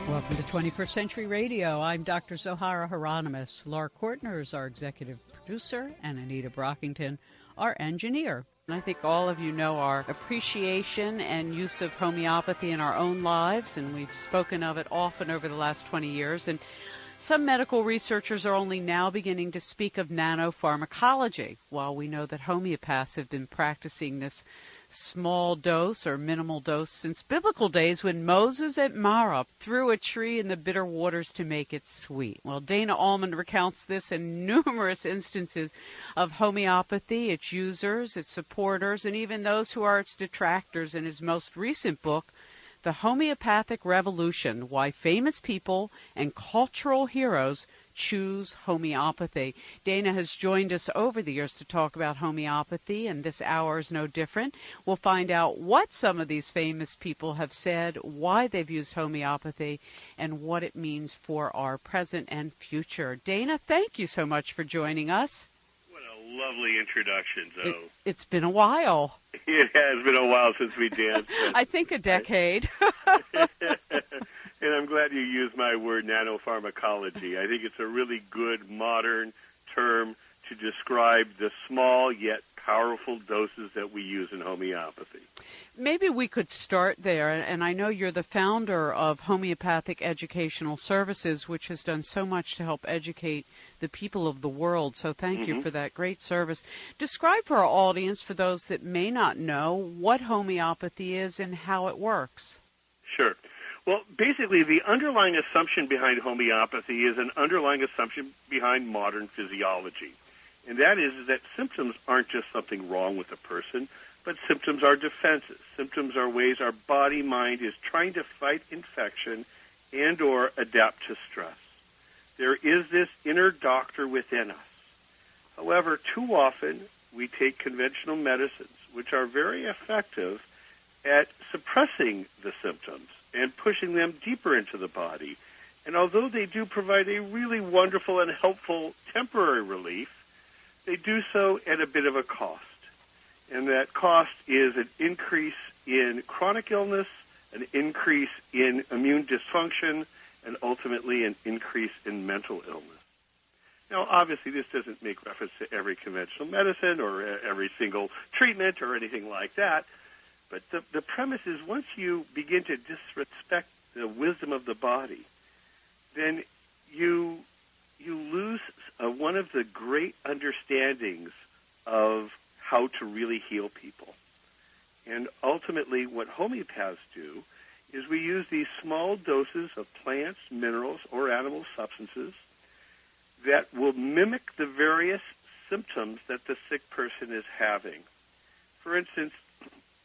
Welcome to 21st Century Radio. I'm Dr. Zohara Hieronimus. Laura Kortner is our executive producer, and Anita Brockington, our engineer. And I think all of you know our appreciation and use of homeopathy in our own lives, and we've spoken of it often over the last 20 years. And some medical researchers are only now beginning to speak of nanopharmacology, while we know that homeopaths have been practicing this small dose or minimal dose since biblical days when Moses at Marah threw a tree in the bitter waters to make it sweet. Well, Dana Ullman recounts this in numerous instances of homeopathy, its users, its supporters, and even those who are its detractors in his most recent book, The Homeopathic Revolution, Why Famous People and Cultural Heroes Choose Homeopathy. Dana has joined us over the years to talk about homeopathy, and this hour is no different. We'll find out what some of these famous people have said, why they've used homeopathy, and what it means for our present and future. Dana, thank you so much for joining us. What a lovely introduction, Zoe. It's been a while. It has been a while since we danced. I think a decade. And I'm glad you used my word nanopharmacology. I think it's a really good modern term to describe the small yet powerful doses that we use in homeopathy. Maybe we could start there, and I know you're the founder of Homeopathic Educational Services, which has done so much to help educate the people of the world, so thank you for that great service. Describe for our audience, for those that may not know, what homeopathy is and how it works. Sure. Well, basically, the underlying assumption behind homeopathy is an underlying assumption behind modern physiology. And that is that symptoms aren't just something wrong with a person, but symptoms are defenses. Symptoms are ways our body-mind is trying to fight infection and or adapt to stress. There is this inner doctor within us. However, too often we take conventional medicines, which are very effective at suppressing the symptoms and pushing them deeper into the body. And although they do provide a really wonderful and helpful temporary relief, they do so at a bit of a cost. And that cost is an increase in chronic illness, an increase in immune dysfunction, and ultimately an increase in mental illness. Now, obviously, this doesn't make reference to every conventional medicine or every single treatment or anything like that. But the premise is once you begin to disrespect the wisdom of the body, then you lose one of the great understandings of how to really heal people. And ultimately, what homeopaths do is we use these small doses of plants, minerals, or animal substances that will mimic the various symptoms that the sick person is having. For instance,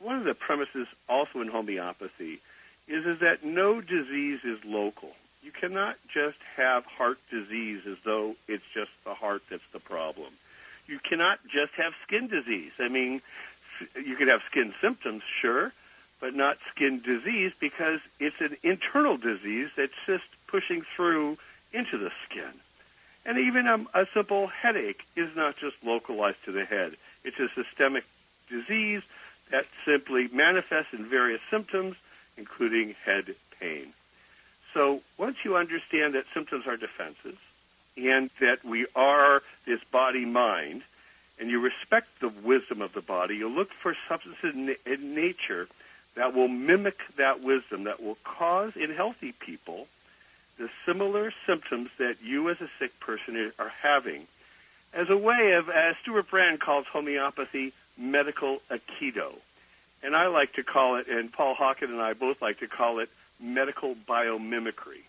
one of the premises also in homeopathy is that no disease is local. You cannot just have heart disease as though it's just the heart that's the problem. You cannot just have skin disease. I mean, you could have skin symptoms, sure, but not skin disease because it's an internal disease that's just pushing through into the skin. And even a simple headache is not just localized to the head. It's a systemic disease that simply manifests in various symptoms, including head pain. So once you understand that symptoms are defenses and that we are this body-mind, and you respect the wisdom of the body, you look for substances in nature that will mimic that wisdom, that will cause in healthy people the similar symptoms that you as a sick person are having, as a way of, as Stuart Brand calls homeopathy, medical aikido. And I like to call it, and Paul Hawken and I both like to call it, medical biomimicry,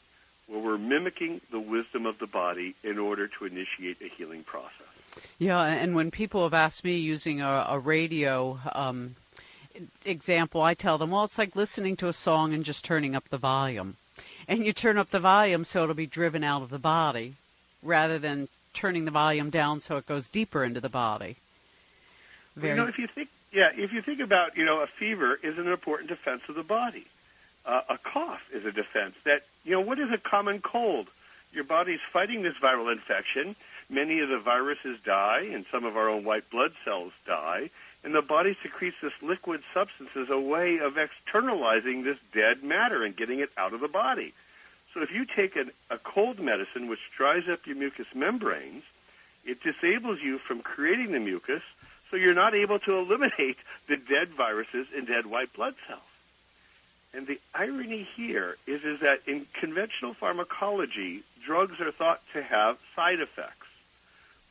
where we're mimicking the wisdom of the body in order to initiate a healing process. Yeah, and when people have asked me using a radio example, I tell them, well, it's like listening to a song and just turning up the volume. And you turn up the volume so it'll be driven out of the body, rather than turning the volume down so it goes deeper into the body. If you think about, a fever is an important defense of the body. A cough is a defense. That, what is a common cold? Your body's fighting this viral infection. Many of the viruses die, and some of our own white blood cells die. and the body secretes this liquid substance as a way of externalizing this dead matter and getting it out of the body. So if you take a cold medicine which dries up your mucous membranes, it disables you from creating the mucus, so you're not able to eliminate the dead viruses and dead white blood cells. And the irony here is that in conventional pharmacology, drugs are thought to have side effects.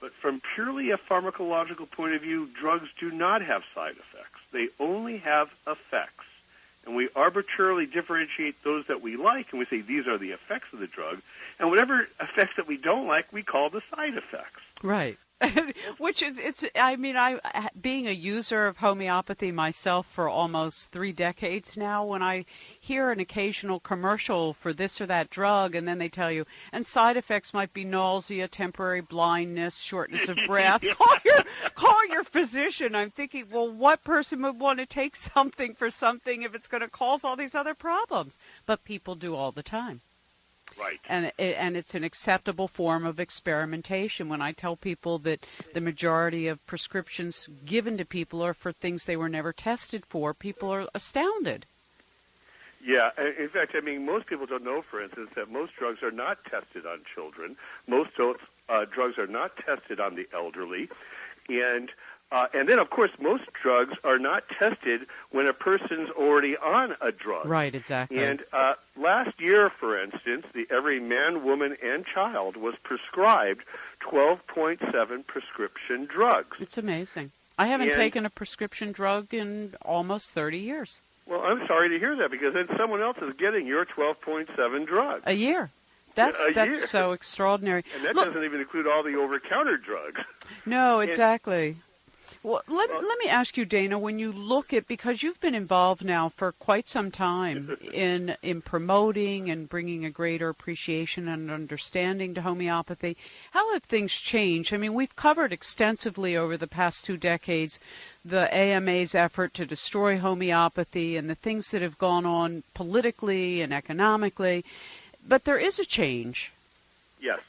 But from purely a pharmacological point of view, drugs do not have side effects. They only have effects. And we arbitrarily differentiate those that we like, and we say these are the effects of the drug. And whatever effects that we don't like, we call the side effects. Right. Which is, being a user of homeopathy myself for almost 3 decades now, when I hear an occasional commercial for this or that drug, and then they tell you, and side effects might be nausea, temporary blindness, shortness of breath, call your physician. I'm thinking, well, what person would want to take something for something if it's going to cause all these other problems? But people do all the time. Right. And it's an acceptable form of experimentation. When I tell people that the majority of prescriptions given to people are for things they were never tested for, people are astounded. Yeah. In fact, most people don't know, for instance, that most drugs are not tested on children. Most drugs are not tested on the elderly. And then, of course, most drugs are not tested when a person's already on a drug. Right, exactly. And last year, for instance, every man, woman, and child was prescribed 12.7 prescription drugs. It's amazing. I haven't taken a prescription drug in almost 30 years. Well, I'm sorry to hear that, because then someone else is getting your 12.7 drugs. A year. That's so extraordinary. And that doesn't even include all the over-counter drugs. No, exactly. Well, let me ask you, Dana, when you look at, because you've been involved now for quite some time in promoting and bringing a greater appreciation and understanding to homeopathy, how have things changed? We've covered extensively over the past 2 decades the AMA's effort to destroy homeopathy and the things that have gone on politically and economically, but there is a change. Yes.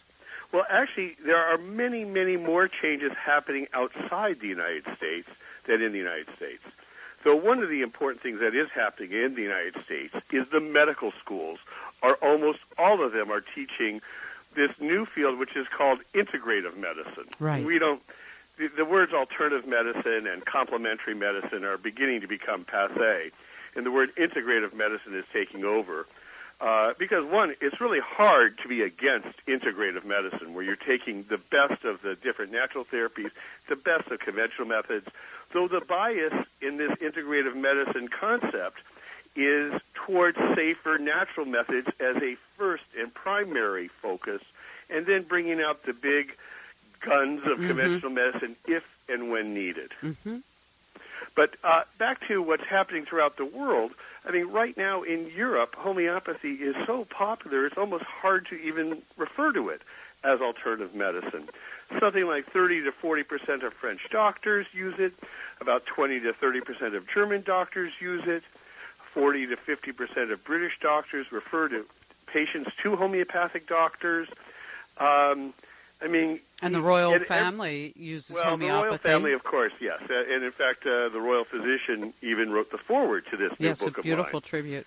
Well, actually, there are many, many more changes happening outside the United States than in the United States. So one of the important things that is happening in the United States is the medical schools almost all of them are teaching this new field, which is called integrative medicine. Right. The words alternative medicine and complementary medicine are beginning to become passé, and the word integrative medicine is taking over. Because, one, it's really hard to be against integrative medicine, where you're taking the best of the different natural therapies, the best of conventional methods. So the bias in this integrative medicine concept is towards safer natural methods as a first and primary focus, and then bringing out the big guns of conventional medicine if and when needed. Mm-hmm. But back to what's happening throughout the world, right now in Europe, homeopathy is so popular, it's almost hard to even refer to it as alternative medicine. Something like 30 to 40% of French doctors use it, about 20 to 30% of German doctors use it, 40 to 50% of British doctors refer to patients to homeopathic doctors. And the royal family uses homeopathy. The royal family, of course, yes. And in fact, the royal physician even wrote the foreword to this new book of mine. Yes, a beautiful tribute.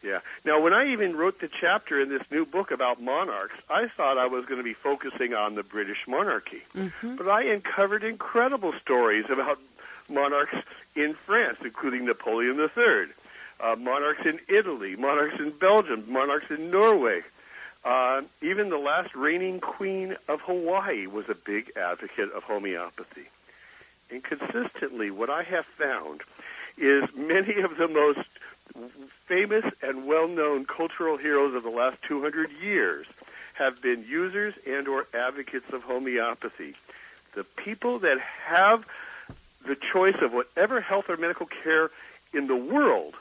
Yeah. Now, when I even wrote the chapter in this new book about monarchs, I thought I was going to be focusing on the British monarchy. Mm-hmm. But I uncovered incredible stories about monarchs in France, including Napoleon III, monarchs in Italy, monarchs in Belgium, monarchs in Norway. Even the last reigning queen of Hawaii was a big advocate of homeopathy. And consistently, what I have found is many of the most famous and well-known cultural heroes of the last 200 years have been users and or advocates of homeopathy. The people that have the choice of whatever health or medical care in the world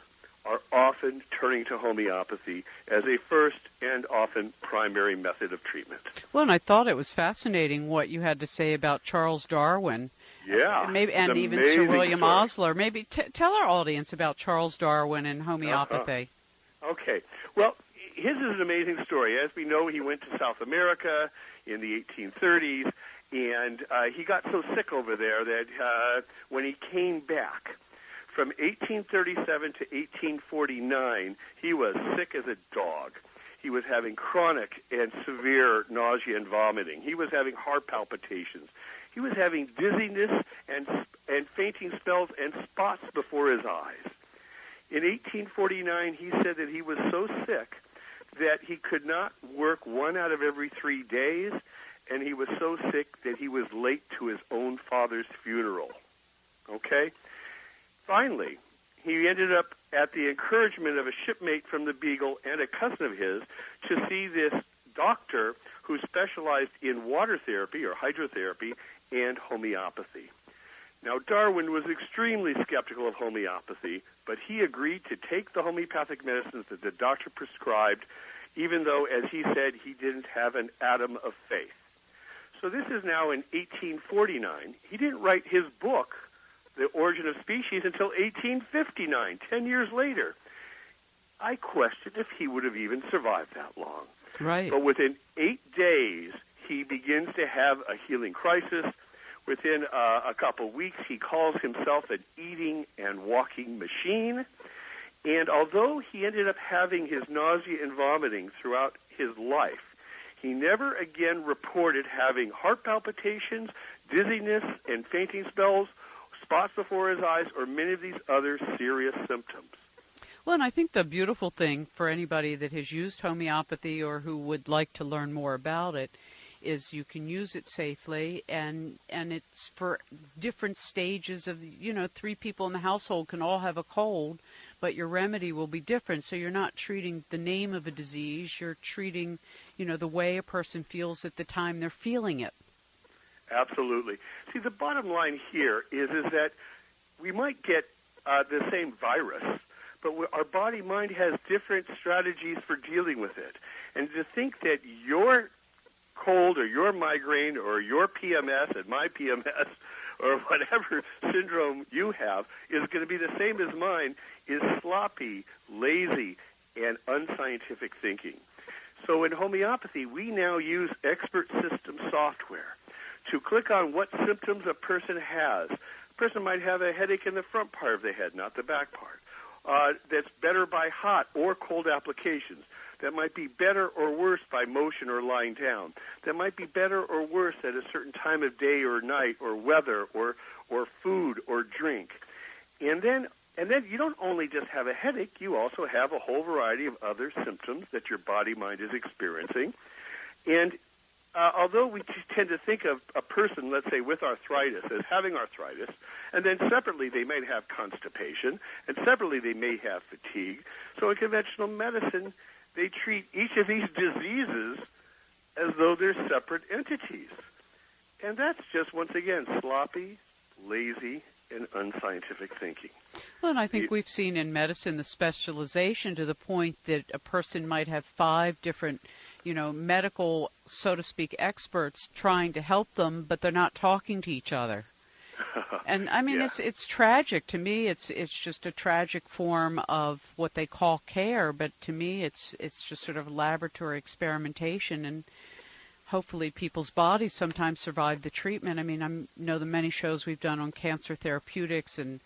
are often turning to homeopathy as a first and often primary method of treatment. Well, and I thought it was fascinating what you had to say about Charles Darwin. Yeah. And even Sir William Osler. Maybe tell our audience about Charles Darwin and homeopathy. Okay. Well, his is an amazing story. As we know, he went to South America in the 1830s, And he got so sick over there that when he came back from 1837 to 1849, he was sick as a dog. He was having chronic and severe nausea and vomiting. He was having heart palpitations. He was having dizziness and fainting spells and spots before his eyes. In 1849, he said that he was so sick that he could not work 1 out of every 3 days, and he was so sick that he was late to his own father's funeral. Okay? Finally, he ended up at the encouragement of a shipmate from the Beagle and a cousin of his to see this doctor who specialized in water therapy or hydrotherapy and homeopathy. Now, Darwin was extremely skeptical of homeopathy, but he agreed to take the homeopathic medicines that the doctor prescribed, even though, as he said, he didn't have an atom of faith. So this is now in 1849. He didn't write his book, The Origin of Species, until 1859, 10 years later. I question if he would have even survived that long. Right. But within 8 days, he begins to have a healing crisis. Within a couple weeks, he calls himself an eating and walking machine. And although he ended up having his nausea and vomiting throughout his life, he never again reported having heart palpitations, dizziness, and fainting spells, spots before his eyes, or many of these other serious symptoms. Well, and I think the beautiful thing for anybody that has used homeopathy or who would like to learn more about it is you can use it safely, and it's for different stages of, 3 people in the household can all have a cold, but your remedy will be different. So you're not treating the name of a disease, you're treating, the way a person feels at the time they're feeling it. Absolutely. See, the bottom line here is that we might get the same virus, but our body-mind has different strategies for dealing with it. And to think that your cold or your migraine or your PMS and my PMS or whatever syndrome you have is going to be the same as mine is sloppy, lazy, and unscientific thinking. So in homeopathy, we now use expert system software to click on what symptoms a person has. A person might have a headache in the front part of the head, not the back part. That's better by hot or cold applications. That might be better or worse by motion or lying down. That might be better or worse at a certain time of day or night or weather or food or drink. And then you don't only just have a headache, you also have a whole variety of other symptoms that your body-mind is experiencing. And although we tend to think of a person, let's say, with arthritis as having arthritis, and then separately they may have constipation, and separately they may have fatigue. So in conventional medicine, they treat each of these diseases as though they're separate entities. And that's just, once again, sloppy, lazy, and unscientific thinking. Well, and I think we've seen in medicine the specialization to the point that a person might have 5 different, medical, so to speak, experts trying to help them, but they're not talking to each other. And I mean, it's tragic to me. It's just a tragic form of what they call care, but to me, it's just sort of laboratory experimentation. And hopefully, people's bodies sometimes survive the treatment. I mean, I know the many shows we've done on cancer therapeutics and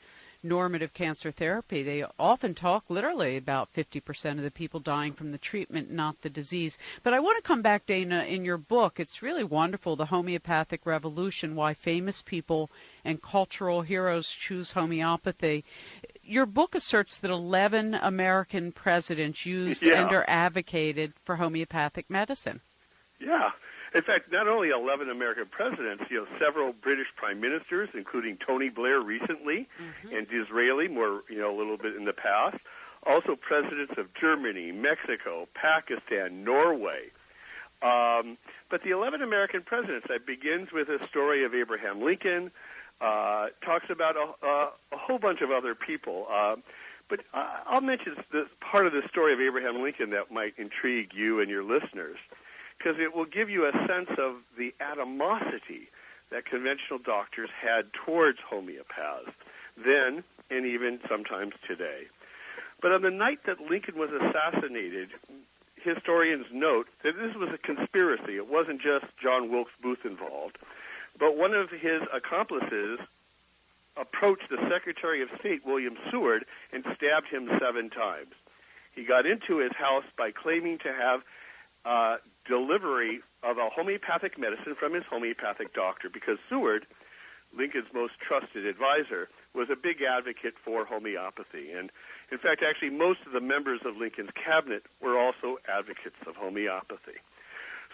normative cancer therapy. They often talk literally about 50% of the people dying from the treatment, not the disease. But I want to come back, Dana, in your book. It's really wonderful, The Homeopathic Revolution, Why Famous People and Cultural Heroes Choose Homeopathy. Your book asserts that 11 American presidents used and or advocated for homeopathic medicine. Yeah. In fact, not only 11 American presidents, several British prime ministers, including Tony Blair recently, and Disraeli more, a little bit in the past. Also presidents of Germany, Mexico, Pakistan, Norway. But the 11 American presidents, that begins with a story of Abraham Lincoln, talks about a whole bunch of other people. But I'll mention the part of the story of Abraham Lincoln that might intrigue you and your listeners, because it will give you a sense of the animosity that conventional doctors had towards homeopaths then and even sometimes today. But on the night that Lincoln was assassinated, historians note that this was a conspiracy. It wasn't just John Wilkes Booth involved. But one of his accomplices approached the Secretary of State, William Seward, and stabbed him 7 times. He got into his house by claiming to have delivery of a homeopathic medicine from his homeopathic doctor, because Seward, Lincoln's most trusted advisor, was a big advocate for homeopathy. And, in fact, actually most of the members of Lincoln's cabinet were also advocates of homeopathy.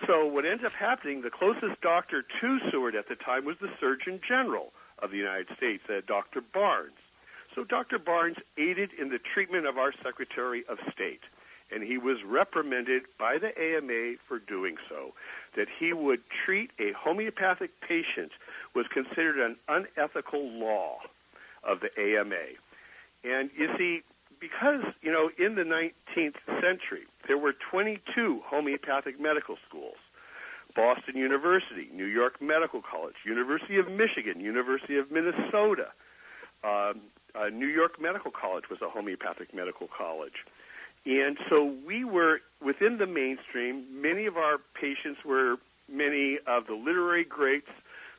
So what ends up happening, the closest doctor to Seward at the time was the Surgeon General of the United States, Dr. Barnes. So Dr. Barnes aided in the treatment of our Secretary of State, and he was reprimanded by the AMA for doing so. That he would treat a homeopathic patient was considered an unethical law of the AMA. And you see, because, in the 19th century, there were 22 homeopathic medical schools. Boston University, New York Medical College, University of Michigan, University of Minnesota, New York Medical College was a homeopathic medical college. And so we were within the mainstream. Many of our patients were many of the literary greats,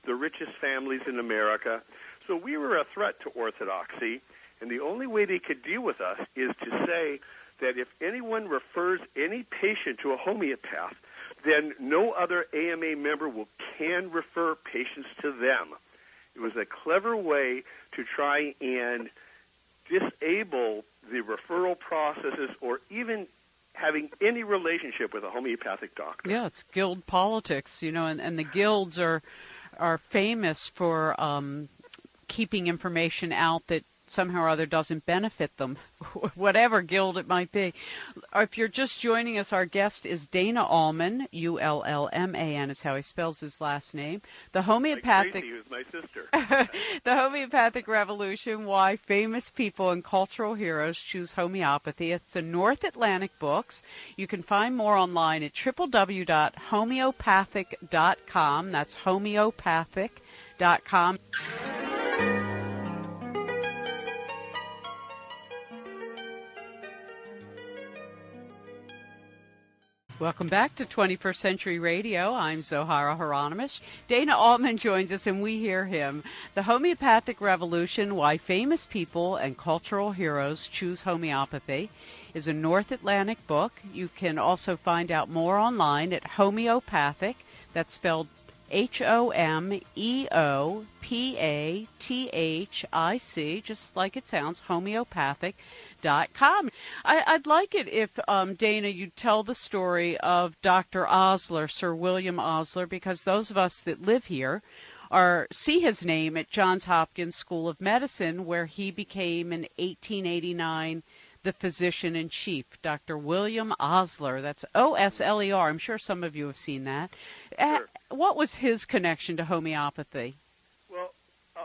the richest families in America. So we were a threat to orthodoxy, and the only way they could deal with us is to say that if anyone refers any patient to a homeopath, then no other AMA member can refer patients to them. It was a clever way to try and disable the referral processes or even having any relationship with a homeopathic doctor. Yeah, it's guild politics, and the guilds are famous for keeping information out that somehow or other doesn't benefit them, whatever guild it might be. If you're just joining us, our guest is Dana Ullman, Ullman is how he spells his last name. The Homeopathic, like Tracy, who's my sister. The Homeopathic Revolution, Why Famous People and Cultural Heroes Choose Homeopathy. It's a North Atlantic Books. You can find more online at www.homeopathic.com. That's homeopathic.com. Welcome back to 21st Century Radio. I'm Zohara Hieronimus. Dana Ullman joins us, and we hear him. The Homeopathic Revolution, Why Famous People and Cultural Heroes Choose Homeopathy is a North Atlantic book. You can also find out more online at Homeopathic. That's spelled Homeopathic, just like it sounds, homeopathic.com. I'd like it if, Dana, you'd tell the story of Dr. Osler, Sir William Osler, because those of us that live here see his name at Johns Hopkins School of Medicine, where he became in 1889 the physician-in-chief, Dr. William Osler. That's O-S-L-E-R. I'm sure some of you have seen that. Sure. What was his connection to homeopathy? Well,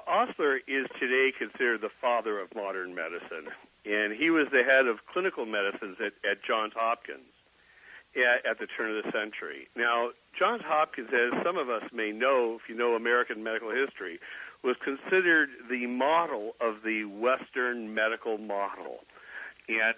Osler is today considered the father of modern medicine, and he was the head of clinical medicines at Johns Hopkins at the turn of the century. Now, Johns Hopkins, as some of us may know, if you know American medical history, was considered the model of the Western medical model. And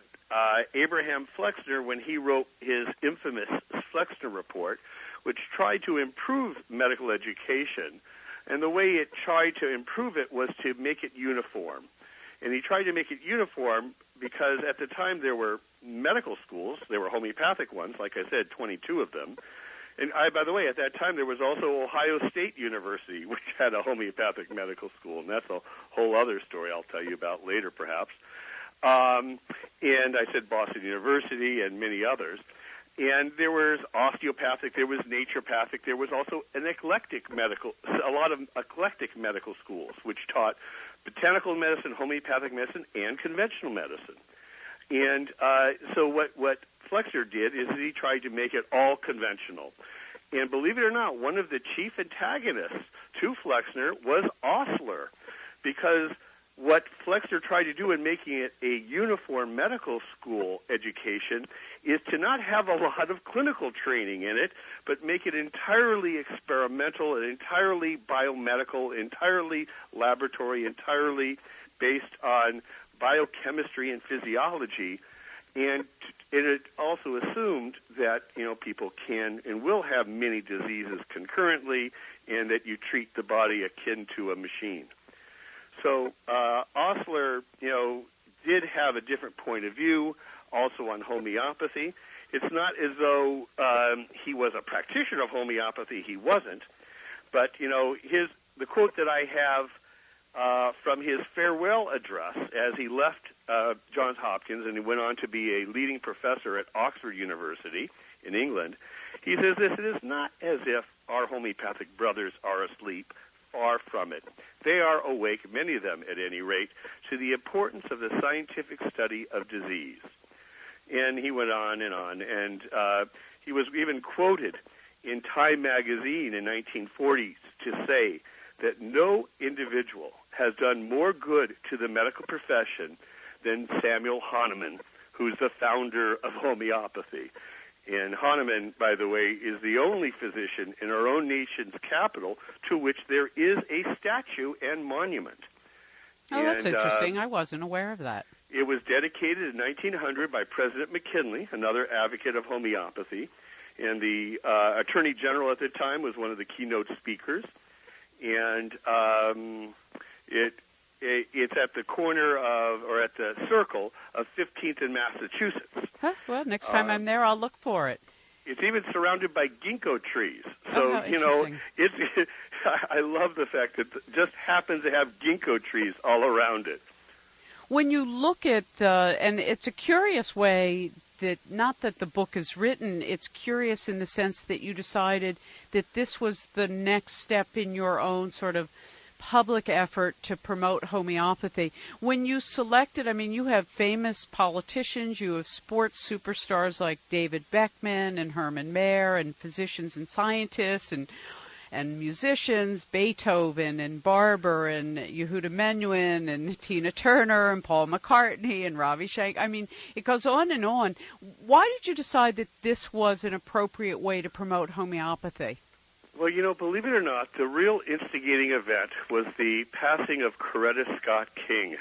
Abraham Flexner, when he wrote his infamous Flexner Report, which tried to improve medical education, and the way it tried to improve it was to make it uniform. And he tried to make it uniform because at the time there were medical schools, there were homeopathic ones, like I said, 22 of them. And by the way, at that time there was also Ohio State University, which had a homeopathic medical school, and that's a whole other story I'll tell you about later perhaps. And I said Boston University and many others. And there was osteopathic, there was naturopathic, there was also a lot of eclectic medical schools, which taught botanical medicine, homeopathic medicine, and conventional medicine. And so what Flexner did is he tried to make it all conventional. And believe it or not, one of the chief antagonists to Flexner was Osler, because what Flexner tried to do in making it a uniform medical school education is to not have a lot of clinical training in it, but make it entirely experimental and entirely biomedical, entirely laboratory, entirely based on biochemistry and physiology. And it also assumed that, people can and will have many diseases concurrently, and that you treat the body akin to a machine. So Osler, did have a different point of view also on homeopathy. It's not as though he was a practitioner of homeopathy. He wasn't. But, the quote that I have from his farewell address as he left Johns Hopkins and he went on to be a leading professor at Oxford University in England, he says this: "It is not as if our homeopathic brothers are asleep. Far from it. They are awake, many of them at any rate, to the importance of the scientific study of disease." And he went on, and he was even quoted in Time magazine in 1940 to say that no individual has done more good to the medical profession than Samuel Hahnemann, who's the founder of homeopathy. And Hahnemann, by the way, is the only physician in our own nation's capital to which there is a statue and monument. Oh, that's interesting. I wasn't aware of that. It was dedicated in 1900 by President McKinley, another advocate of homeopathy. And the Attorney General at the time was one of the keynote speakers. And it's at the corner of, or at the circle of 15th and Massachusetts. Huh? Well, next time I'm there, I'll look for it. It's even surrounded by ginkgo trees. So, I love the fact that it just happens to have ginkgo trees all around it. When you look at, and it's a curious way that, not that the book is written, it's curious in the sense that you decided that this was the next step in your own sort of public effort to promote homeopathy. When you selected, you have famous politicians, you have sports superstars like David Beckman and Herman Mayer, and physicians and scientists and musicians, Beethoven and Barber and Yehuda Menuhin and Tina Turner and Paul McCartney and Ravi Shankar. It goes on and on. Why did you decide that this was an appropriate way to promote homeopathy? Well, believe it or not, the real instigating event was the passing of Coretta Scott King.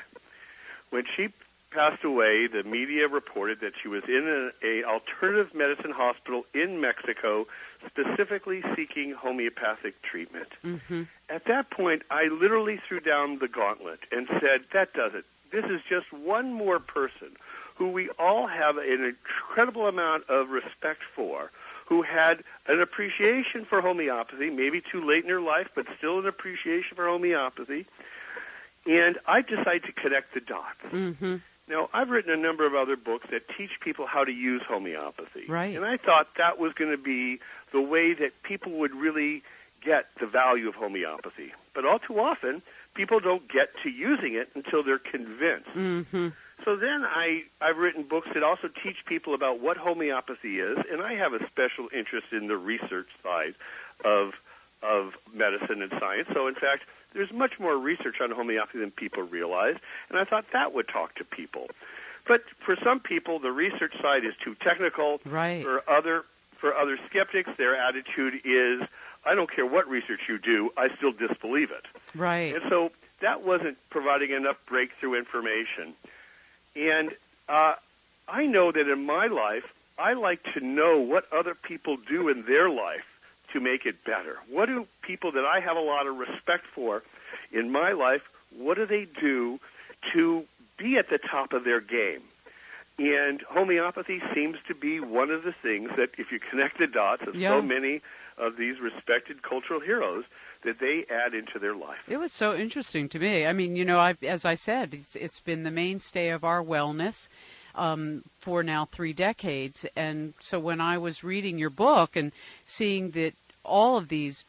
When she passed away, the media reported that she was in an alternative medicine hospital in Mexico, specifically seeking homeopathic treatment. Mm-hmm. At that point, I literally threw down the gauntlet and said, that does it. This is just one more person who we all have an incredible amount of respect for, who had an appreciation for homeopathy, maybe too late in her life, but still an appreciation for homeopathy. And I decided to connect the dots. Mm-hmm. Now, I've written a number of other books that teach people how to use homeopathy. Right. And I thought that was going to be the way that people would really get the value of homeopathy. But all too often, people don't get to using it until they're convinced. Mm-hmm. So then I've written books that also teach people about what homeopathy is, and I have a special interest in the research side of medicine and science. So, in fact, there's much more research on homeopathy than people realize, and I thought that would talk to people. But for some people, the research side is too technical. Right. For other skeptics, their attitude is, I don't care what research you do, I still disbelieve it. Right. And so that wasn't providing enough breakthrough information. And I know that in my life, I like to know what other people do in their life to make it better. What do people that I have a lot of respect for in my life, what do they do to be at the top of their game? And homeopathy seems to be one of the things that, if you connect the dots of so many of these respected cultural heroes, that they add into their life. It was so interesting to me. As I said, it's been the mainstay of our wellness for now 3 decades. And so when I was reading your book and seeing that all of these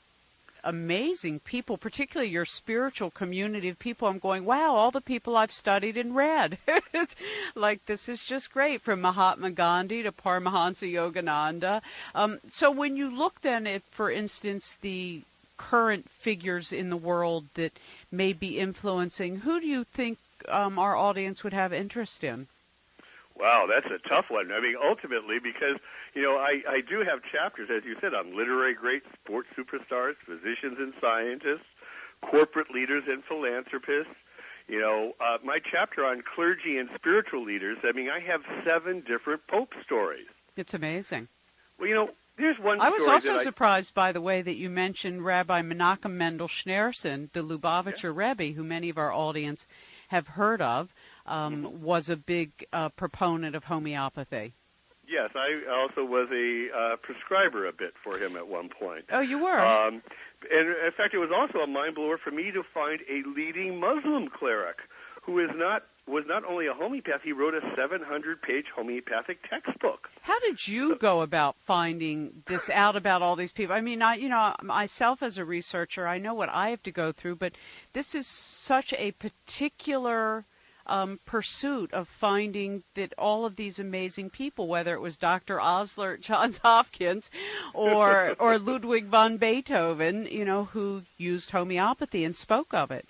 amazing people, particularly your spiritual community of people, I'm going, wow, all the people I've studied and read. It's like, this is just great, from Mahatma Gandhi to Paramahansa Yogananda. So when you look then at, for instance, the current figures in the world that may be influencing, who do you think our audience would have interest in? Wow, that's a tough one. Ultimately, because, I do have chapters, as you said, on literary greats, sports superstars, physicians and scientists, corporate leaders and philanthropists, My chapter on clergy and spiritual leaders, I have 7 different Pope stories. It's amazing. Well, there's one I was story also surprised, by the way, that you mentioned Rabbi Menachem Mendel Schneerson, the Lubavitcher Rebbe, who many of our audience have heard of, was a big proponent of homeopathy. Yes, I also was a prescriber a bit for him at one point. Oh, you were? And in fact, it was also a mind blower for me to find a leading Muslim cleric who was not only a homeopath, he wrote a 700-page homeopathic textbook. How did you go about finding this out about all these people? Myself as a researcher, I know what I have to go through, but this is such a particular pursuit of finding that all of these amazing people, whether it was Dr. Osler at Johns Hopkins or Ludwig von Beethoven, who used homeopathy and spoke of it.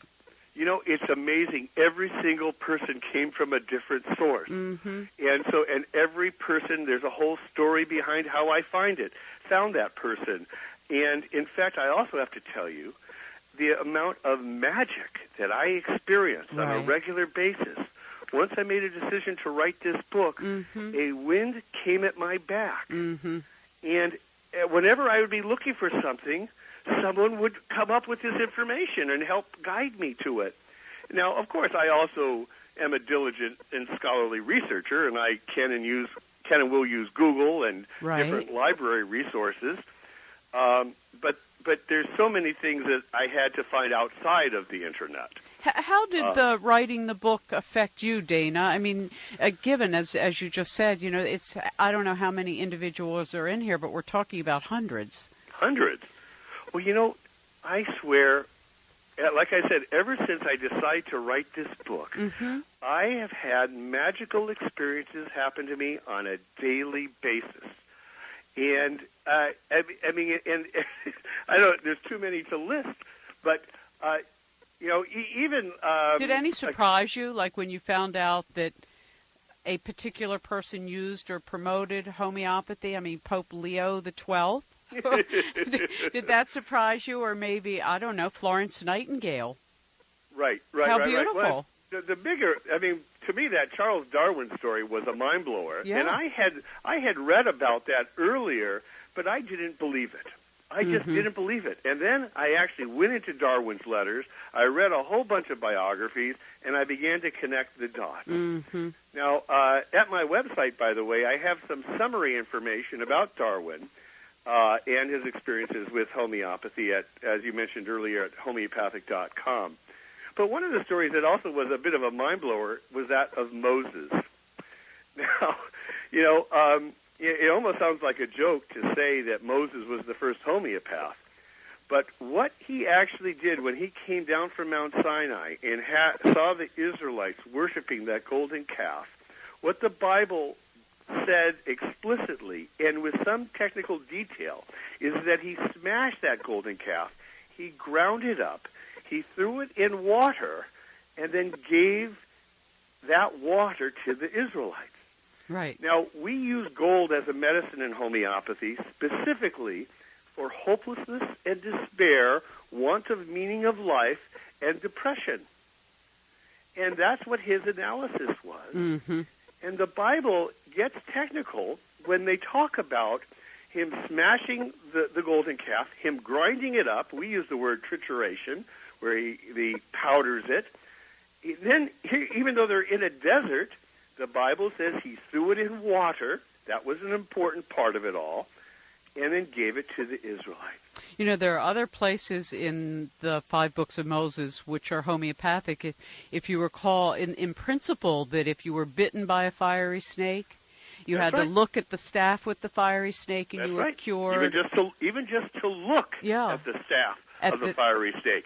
It's amazing. Every single person came from a different source. Mm-hmm. And every person, there's a whole story behind how I found that person. And in fact, I also have to tell you, the amount of magic that I experienced on a regular basis. Once I made a decision to write this book, a wind came at my back. Mm-hmm. And whenever I would be looking for something, someone would come up with this information and help guide me to it. Now, of course, I also am a diligent and scholarly researcher, and I can and will use Google and different library resources. But there's so many things that I had to find outside of the Internet. How did the writing the book affect you, Dana? Given, as you just said, it's, I don't know how many individuals are in here, but we're talking about hundreds. Hundreds. Well, I swear, like I said, ever since I decided to write this book, I have had magical experiences happen to me on a daily basis. And, and I don't, there's too many to list, but, even... Did any surprise you, like when you found out that a particular person used or promoted homeopathy? Pope Leo XII? Did that surprise you, or maybe, I don't know, Florence Nightingale? Right. How beautiful. Well, the bigger, to me, that Charles Darwin story was a mind blower. Yeah. And I had read about that earlier, but I didn't believe it. I just didn't believe it. And then I actually went into Darwin's letters, I read a whole bunch of biographies, and I began to connect the dots. Mm-hmm. Now, at my website, by the way, I have some summary information about Darwin, and his experiences with homeopathy as you mentioned earlier, at homeopathic.com. But one of the stories that also was a bit of a mind blower was that of Moses. Now, it almost sounds like a joke to say that Moses was the first homeopath. But what he actually did when he came down from Mount Sinai and saw the Israelites worshiping that golden calf, what the Bible said explicitly and with some technical detail is that he smashed that golden calf, he ground it up, he threw it in water, and then gave that water to the Israelites. Right. Now, we use gold as a medicine in homeopathy specifically for hopelessness and despair, want of meaning of life, and depression. And that's what his analysis was. Mm-hmm. And the Bible gets technical when they talk about him smashing the golden calf, him grinding it up. We use the word trituration, where he powders it. Then, even though they're in a desert, the Bible says he threw it in water. That was an important part of it all. And then gave it to the Israelites. There are other places in the 5 books of Moses which are homeopathic. If you recall, in principle, that if you were bitten by a fiery snake, you had to look at the staff with the fiery snake, and you were cured. Even just to look at the staff of the fiery snake.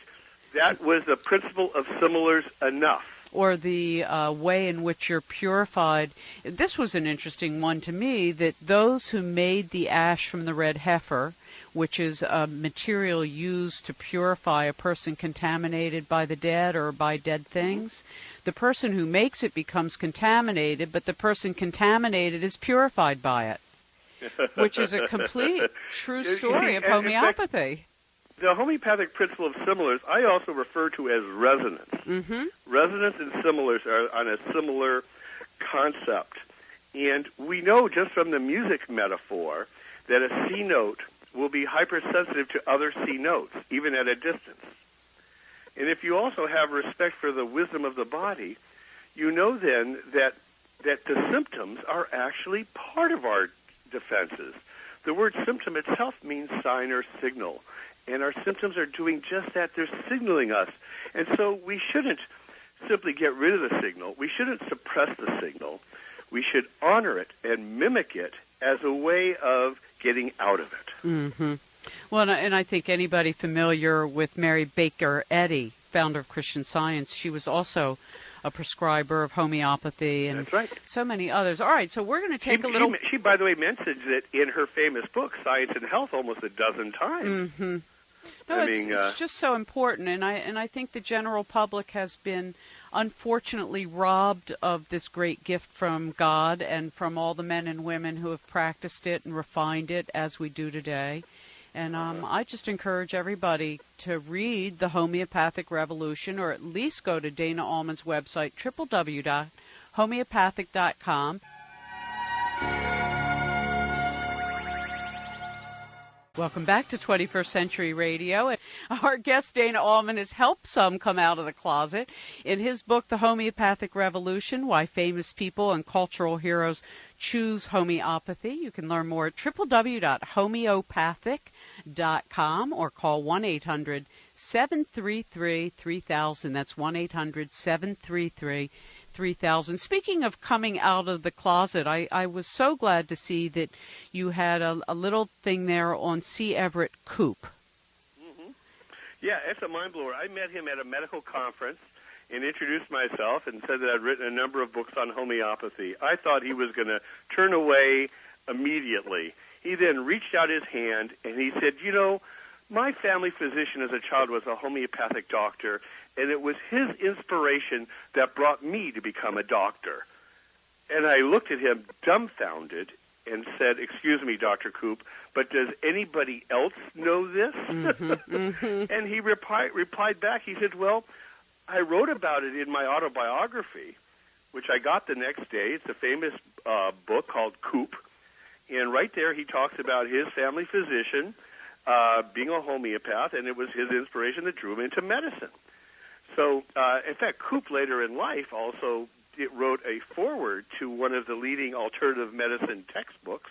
That was the principle of similars enough. Or the way in which you're purified. This was an interesting one to me, that those who made the ash from the red heifer, which is a material used to purify a person contaminated by the dead or by dead things, the person who makes it becomes contaminated, but the person contaminated is purified by it, which is a complete true story of homeopathy. The homeopathic principle of similars I also refer to as resonance. Mm-hmm. Resonance and similars are on a similar concept. And we know just from the music metaphor that a C note will be hypersensitive to other C notes, even at a distance. And if you also have respect for the wisdom of the body, you know then that the symptoms are actually part of our defenses. The word symptom itself means sign or signal. And our symptoms are doing just that. They're signaling us. And so we shouldn't simply get rid of the signal. We shouldn't suppress the signal. We should honor it and mimic it as a way of getting out of it. Mm-hmm. Well, and I think anybody familiar with Mary Baker Eddy, founder of Christian Science, she was also a prescriber of homeopathy and That's right. So many others. All right, so we're going to take a little... She, by the way, mentions it in her famous book, Science and Health, almost a dozen times. Mm-hmm. No, it's just so important, and I think the general public has been unfortunately robbed of this great gift from God and from all the men and women who have practiced it and refined it as we do today. And I just encourage everybody to read The Homeopathic Revolution, or at least go to Dana Ullman's website, www.homeopathic.com. Welcome back to 21st Century Radio. Our guest, Dana Ullman, has helped some come out of the closet. In his book, The Homeopathic Revolution, Why Famous People and Cultural Heroes Choose Homeopathy, you can learn more at www.homeopathic.com or call 1-800-733-3000. That's 1-800-733-3000. Speaking of coming out of the closet, I was so glad to see that you had a little thing there on C. Everett Koop. Mm-hmm. Yeah, it's a mind blower. I met him at a medical conference and introduced myself and said that I'd written a number of books on homeopathy. I thought he was going to turn away immediately. He then reached out his hand and he said, you know, my family physician as a child was a homeopathic doctor, and it was his inspiration that brought me to become a doctor. And I looked at him dumbfounded and said, excuse me, Dr. Koop, but does anybody else know this? Mm-hmm, mm-hmm. And he replied back, he said, well, I wrote about it in my autobiography, which I got the next day. It's a famous book called Koop. And right there he talks about his family physician being a homeopath, and it was his inspiration that drew him into medicine. So, in fact, Koop later in life also wrote a foreword to one of the leading alternative medicine textbooks.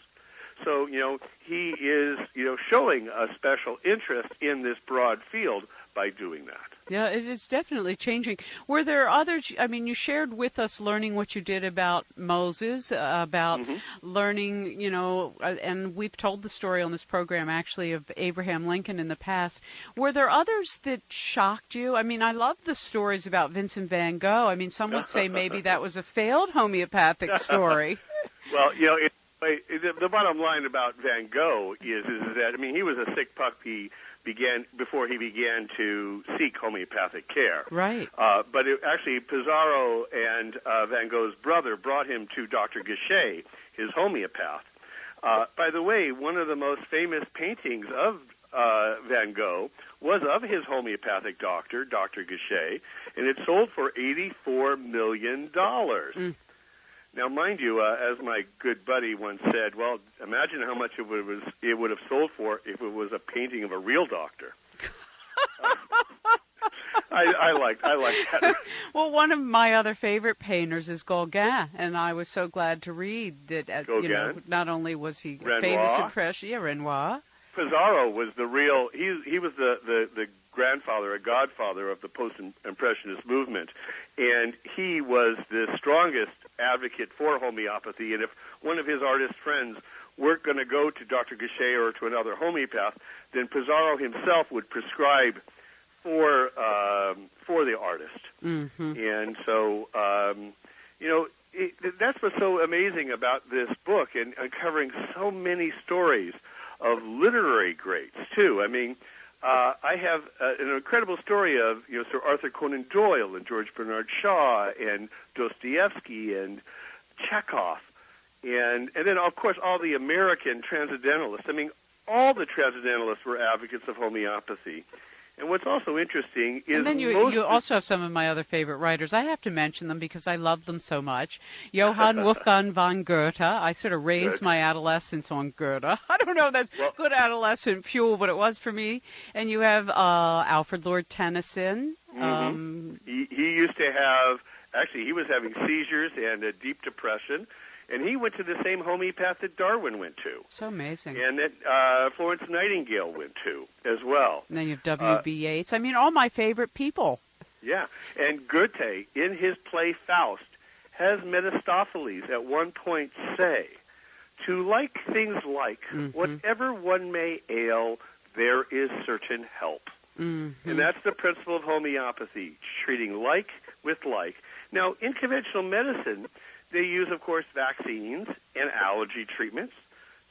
So, you know, he is, you know, showing a special interest in this broad field by doing that. Yeah, it is definitely changing. Were there others? I mean, you shared with us learning what you did about Moses, about learning, you know, and we've told the story on this program actually of Abraham Lincoln in the past. Were there others that shocked you? I mean, I love the stories about Vincent van Gogh. I mean, some would say maybe that was a failed homeopathic story. Well, you know, the bottom line about Van Gogh is that, I mean, he was a sick puppy before he began to seek homeopathic care. Right. But actually, Pizarro and Van Gogh's brother brought him to Dr. Guichet, his homeopath. By the way, one of the most famous paintings of Van Gogh was of his homeopathic doctor, Dr. Guichet, and it sold for $84 million. Mm. Now, mind you, as my good buddy once said, well, imagine how much it would have sold for if it was a painting of a real doctor. I like that. Well, one of my other favorite painters is Gauguin, and I was so glad to read that. You know, not only was he a famous impressionist, Renoir. Pizarro was the real. He was the grandfather, a godfather of the post-impressionist movement, and he was the strongest advocate for homeopathy. And if one of his artist friends weren't going to go to Dr. Guichet or to another homeopath, then Pizarro himself would prescribe for the artist. Mm-hmm. And so, you know, that's what's so amazing about this book, and uncovering so many stories of literary greats too. I mean, I have an incredible story of, you know, Sir Arthur Conan Doyle and George Bernard Shaw and Dostoevsky and Chekhov, and then of course all the American transcendentalists. I mean, all the transcendentalists were advocates of homeopathy. And what's also interesting is... And then you also have some of my other favorite writers. I have to mention them because I love them so much. Johann Wolfgang von Goethe. I sort of raised my adolescence on Goethe. I don't know if that's good adolescent fuel, but it was for me. And you have Alfred Lord Tennyson. He used to have... Actually, he was having seizures and a deep depression. And he went to the same homeopath that Darwin went to. So amazing. And that Florence Nightingale went to as well. And then you have W.B. Yeats. I mean, all my favorite people. Yeah. And Goethe, in his play Faust, has Mephistopheles at one point say, to like things like, whatever one may ail, there is certain help. And that's the principle of homeopathy, treating like with like. Now, in conventional medicine, they use, of course, vaccines and allergy treatments.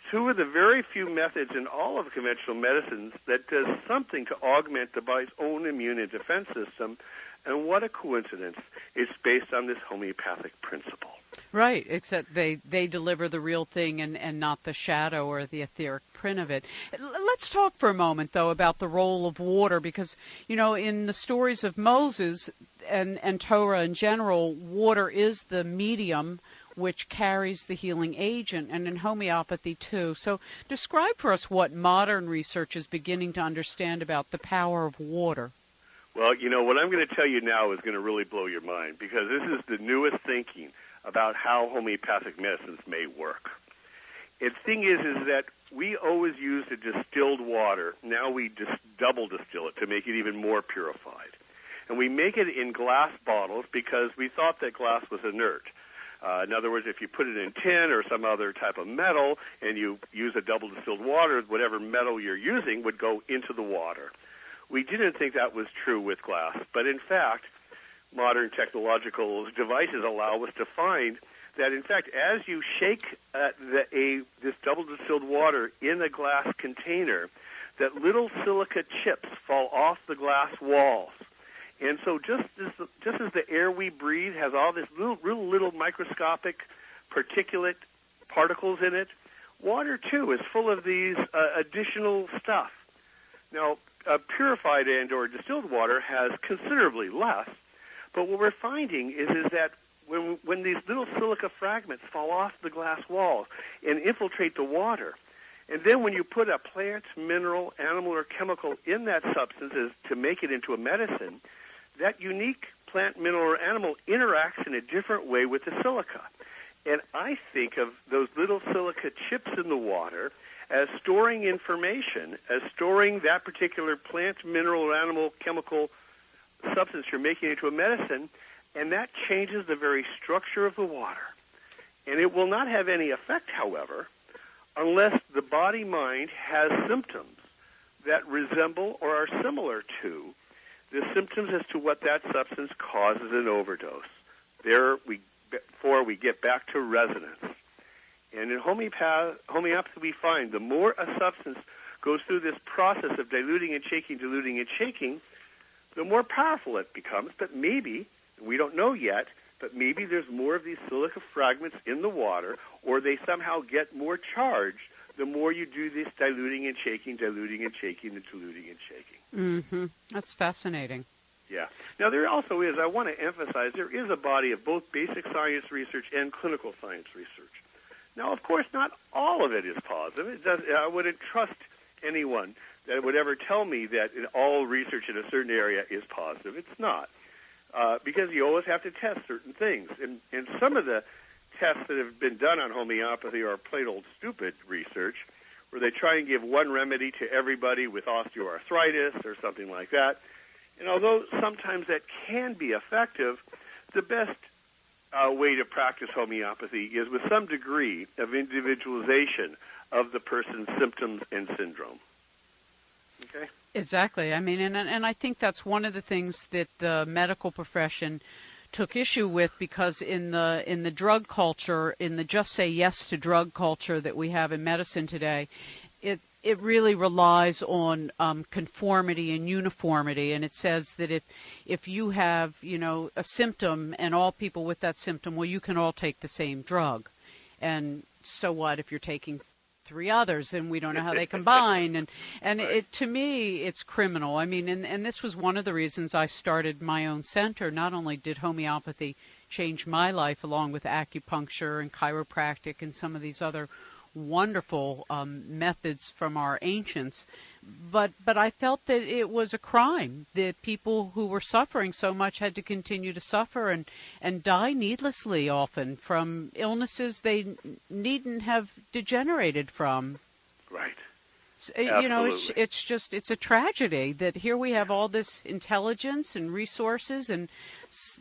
Two of the very few methods in all of conventional medicines that does something to augment the body's own immune and defense system. And what a coincidence. It's based on this homeopathic principle. Right, except they deliver the real thing and not the shadow or the etheric print of it. Let's talk for a moment, though, about the role of water, because, you know, in the stories of Moses and Torah in general, water is the medium which carries the healing agent, and in homeopathy, too. So describe for us what modern research is beginning to understand about the power of water. Well, you know, what I'm going to tell you now is going to really blow your mind, because this is the newest thinking about how homeopathic medicines may work. The thing is that we always used a distilled water. Now we just double distill it to make it even more purified. And we make it in glass bottles because we thought that glass was inert. In other words, if you put it in tin or some other type of metal and you use a double distilled water, whatever metal you're using would go into the water. We didn't think that was true with glass, but in fact, modern technological devices allow us to find that, in fact, as you shake this double distilled water in a glass container, that little silica chips fall off the glass walls. And so just as the air we breathe has all this little microscopic particulate particles in it, water, too, is full of these additional stuff. Now, purified and or distilled water has considerably less, but what we're finding is that when these little silica fragments fall off the glass walls and infiltrate the water, and then when you put a plant, mineral, animal, or chemical in that substance to make it into a medicine, that unique plant, mineral, or animal interacts in a different way with the silica. And I think of those little silica chips in the water as storing information, as storing that particular plant, mineral, or animal, chemical substance you're making into a medicine, and that changes the very structure of the water. And it will not have any effect, however, unless the body-mind has symptoms that resemble or are similar to the symptoms as to what that substance causes an overdose. Therefore, we get back to resonance. And in homeopathy, we find the more a substance goes through this process of diluting and shaking, the more powerful it becomes. But maybe, we don't know yet, but maybe there's more of these silica fragments in the water, or they somehow get more charged the more you do this diluting and shaking, and diluting and shaking. Mm-hmm. That's fascinating. Yeah. Now, there also is, I want to emphasize, there is a body of both basic science research and clinical science research. Now, of course, not all of it is positive. I wouldn't trust anyone that would ever tell me that all research in a certain area is positive. It's not, because you always have to test certain things. And some of the tests that have been done on homeopathy are plain old stupid research, where they try and give one remedy to everybody with osteoarthritis or something like that. And although sometimes that can be effective, the best way to practice homeopathy is with some degree of individualization of the person's symptoms and syndrome. Okay? Exactly. I mean, and I think that's one of the things that the medical profession took issue with, because in the drug culture, in the just say yes to drug culture that we have in medicine today, it really relies on conformity and uniformity, and it says that if you have, a symptom and all people with that symptom, well, you can all take the same drug. And so what if you're taking 3 others, and we don't know how they combine. And right. to me, it's criminal. I mean, and this was one of the reasons I started my own center. Not only did homeopathy change my life, along with acupuncture and chiropractic and some of these other wonderful methods from our ancients, but I felt that it was a crime that people who were suffering so much had to continue to suffer and die needlessly, often from illnesses they needn't have degenerated from. Right. You know, it's a tragedy that here we have all this intelligence and resources, and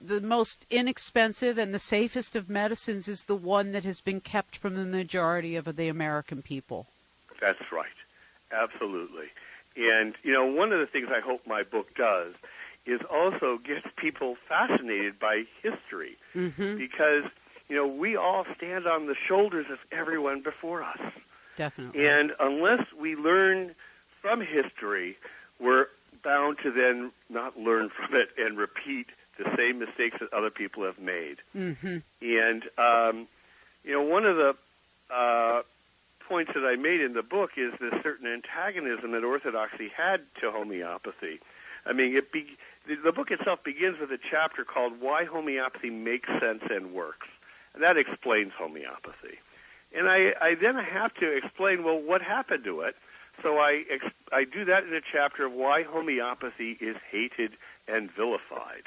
the most inexpensive and the safest of medicines is the one that has been kept from the majority of the American people. That's right. Absolutely. And, you know, one of the things I hope my book does is also gets people fascinated by history, because, you know, we all stand on the shoulders of everyone before us. Definitely. And unless we learn from history, we're bound to then not learn from it and repeat the same mistakes that other people have made. And, you know, one of the points that I made in the book is the certain antagonism that Orthodoxy had to homeopathy. I mean, the book itself begins with a chapter called Why Homeopathy Makes Sense and Works. And that explains homeopathy. And I then have to explain, well, what happened to it. So I do that in a chapter of why homeopathy is hated and vilified.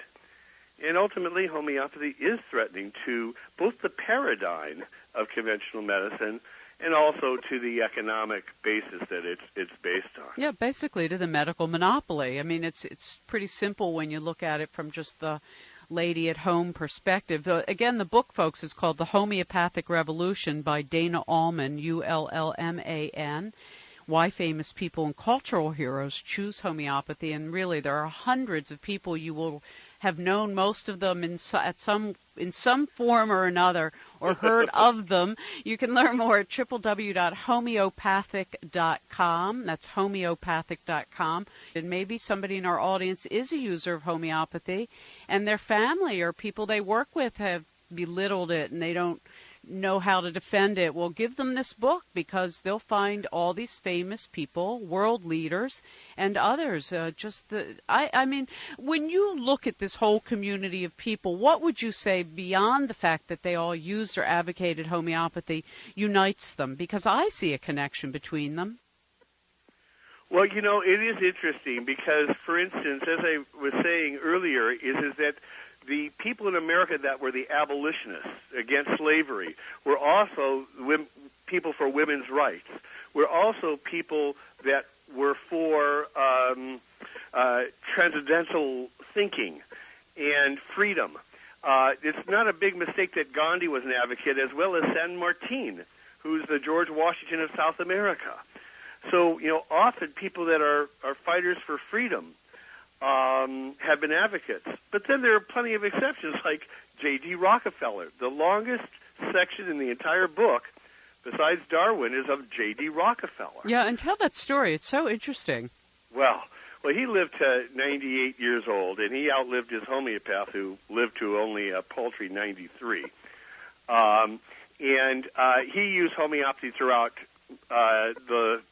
And ultimately, homeopathy is threatening to both the paradigm of conventional medicine and also to the economic basis that it's based on. Yeah, basically to the medical monopoly. I mean, it's pretty simple when you look at it from just the lady-at-home perspective. Again, the book, folks, is called The Homeopathic Revolution by Dana Ullman, Ullman, Why Famous People and Cultural Heroes Choose Homeopathy. And really, there are hundreds of people. You will have known most of them in some form or another, or heard of them. You can learn more at www.homeopathic.com. That's homeopathic.com. And maybe somebody in our audience is a user of homeopathy, and their family or people they work with have belittled it, and they don't know how to defend it. Well, give them this book, because they'll find all these famous people, world leaders, and others. I mean, when you look at this whole community of people, what would you say, beyond the fact that they all used or advocated homeopathy, unites them? Because I see a connection between them. Well, you know, it is interesting because, for instance, as I was saying earlier, is that the people in America that were the abolitionists against slavery were also people for women's rights. Were also people that were for transcendental thinking and freedom. It's not a big mistake that Gandhi was an advocate, as well as San Martin, who's the George Washington of South America. So, you know, often people that are fighters for freedom have been advocates. But then there are plenty of exceptions, like J.D. Rockefeller. The longest section in the entire book, besides Darwin, is of J.D. Rockefeller. Yeah, and tell that story. It's so interesting. Well, he lived to 98 years old, and he outlived his homeopath, who lived to only a paltry 93. And he used homeopathy throughout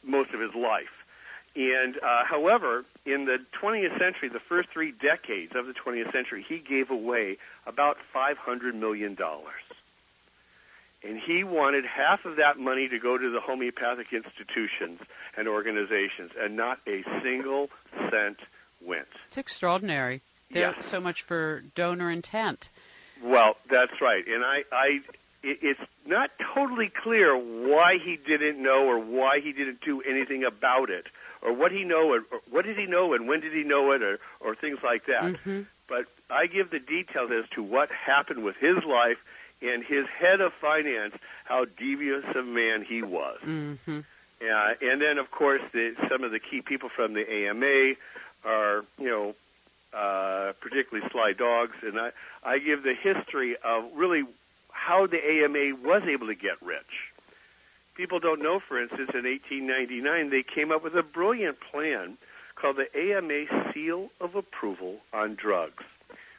most of his life. And, however, in the 20th century, the first 3 decades of the 20th century, he gave away about $500 million. And he wanted half of that money to go to the homeopathic institutions and organizations, and not a single cent went. It's extraordinary. Yes. There's so much for donor intent. Well, that's right. And it's not totally clear why he didn't know or why he didn't do anything about it, or what he know, or what did he know, and when did he know it, or things like that. But I give the details as to what happened with his life and his head of finance, how devious a man he was. And then, of course, some of the key people from the AMA are, you know, particularly sly dogs. And I give the history of really how the AMA was able to get rich. People don't know, for instance, in 1899, they came up with a brilliant plan called the AMA Seal of Approval on Drugs,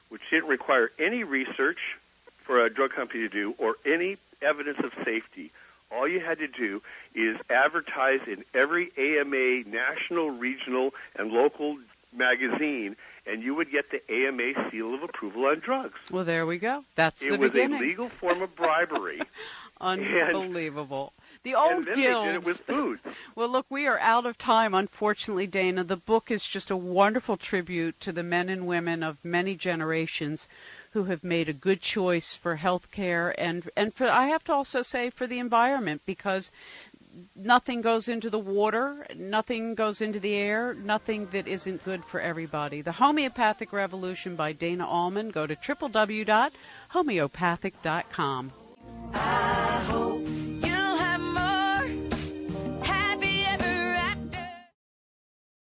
which didn't require any research for a drug company to do or any evidence of safety. all you had to do is advertise in every AMA national, regional, and local magazine, and you would get the AMA seal of approval on drugs. Well, there we go. That's the beginning. It was a legal form of bribery. Unbelievable. The old and then guilds. They did it with food. Well, look, we are out of time, unfortunately, Dana. The book is just a wonderful tribute to the men and women of many generations who have made a good choice for health care and for, I have to also say, for the environment, because nothing goes into the water, nothing goes into the air, nothing that isn't good for everybody. The Homeopathic Revolution by Dana Ullman. Go to www.homeopathic.com.